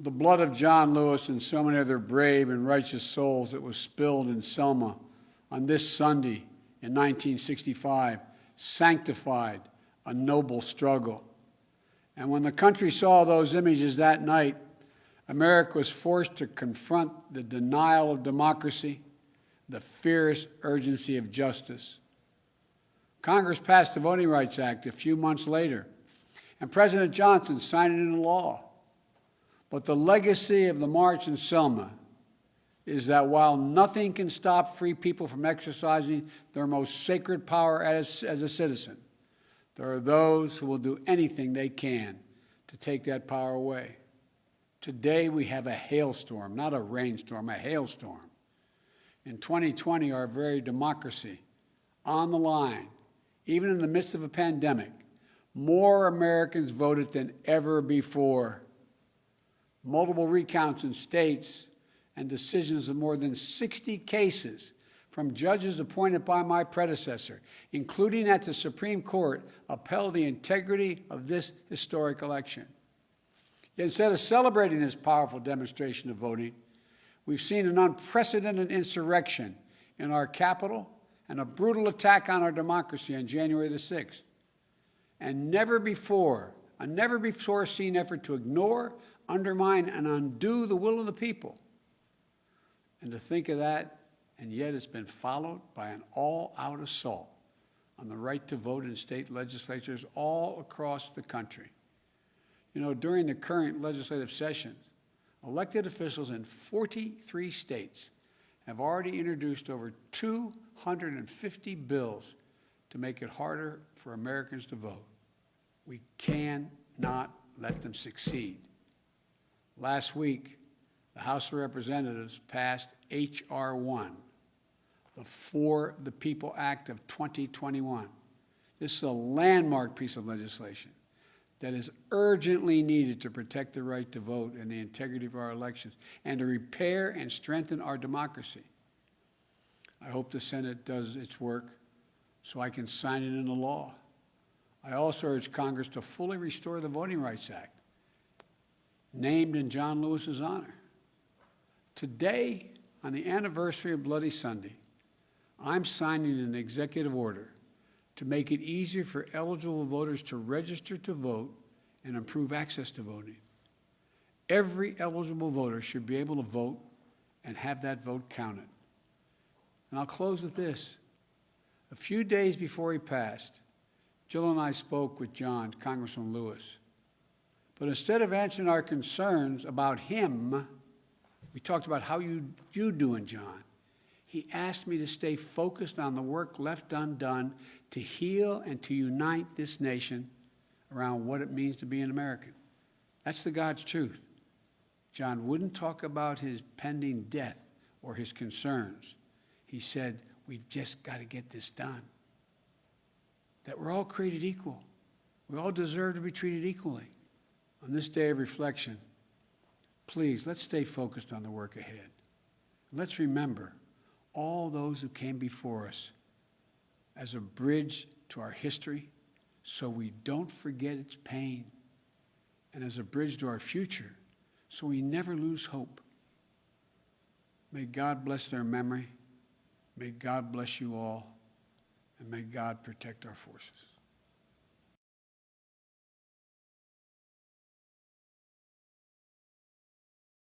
The blood of John Lewis and so many other brave and righteous souls that was spilled in Selma on this Sunday in 1965 sanctified a noble struggle. And when the country saw those images that night, America was forced to confront the denial of democracy, the fierce urgency of justice. Congress passed the Voting Rights Act a few months later, and President Johnson signed it into law. But the legacy of the March in Selma is that while nothing can stop free people from exercising their most sacred power as a citizen, there are those who will do anything they can to take that power away. Today we have a hailstorm, not a rainstorm, a hailstorm. In 2020, our very democracy on the line, even in the midst of a pandemic, more Americans voted than ever before. Multiple recounts in states and decisions of more than 60 cases from judges appointed by my predecessor, including at the Supreme Court, upheld the integrity of this historic election. Yet instead of celebrating this powerful demonstration of voting, we've seen an unprecedented insurrection in our capital and a brutal attack on our democracy on January the 6th. And a never before seen effort to ignore, undermine, and undo the will of the people. And to think of that, and yet it's been followed by an all-out assault on the right to vote in state legislatures all across the country. You know, during the current legislative sessions, elected officials in 43 states have already introduced over 250 bills to make it harder for Americans to vote. We cannot let them succeed. Last week, the House of Representatives passed H.R. 1, the For the People Act of 2021. This is a landmark piece of legislation that is urgently needed to protect the right to vote and the integrity of our elections and to repair and strengthen our democracy. I hope the Senate does its work so I can sign it into law. I also urge Congress to fully restore the Voting Rights Act, named in John Lewis's honor. Today, on the anniversary of Bloody Sunday, I'm signing an executive order to make it easier for eligible voters to register to vote and improve access to voting. Every eligible voter should be able to vote and have that vote counted. And I'll close with this. A few days before he passed, Jill and I spoke with John, Congressman Lewis. But instead of answering our concerns about him, we talked about how you doing, John. He asked me to stay focused on the work left undone to heal and to unite this nation around what it means to be an American. That's the God's truth. John wouldn't talk about his pending death or his concerns. He said, we've just got to get this done. That we're all created equal. We all deserve to be treated equally. On this day of reflection, please, let's stay focused on the work ahead. Let's remember all those who came before us as a bridge to our history so we don't forget its pain, and as a bridge to our future so we never lose hope. May God bless their memory. May God bless you all, and may God protect our forces.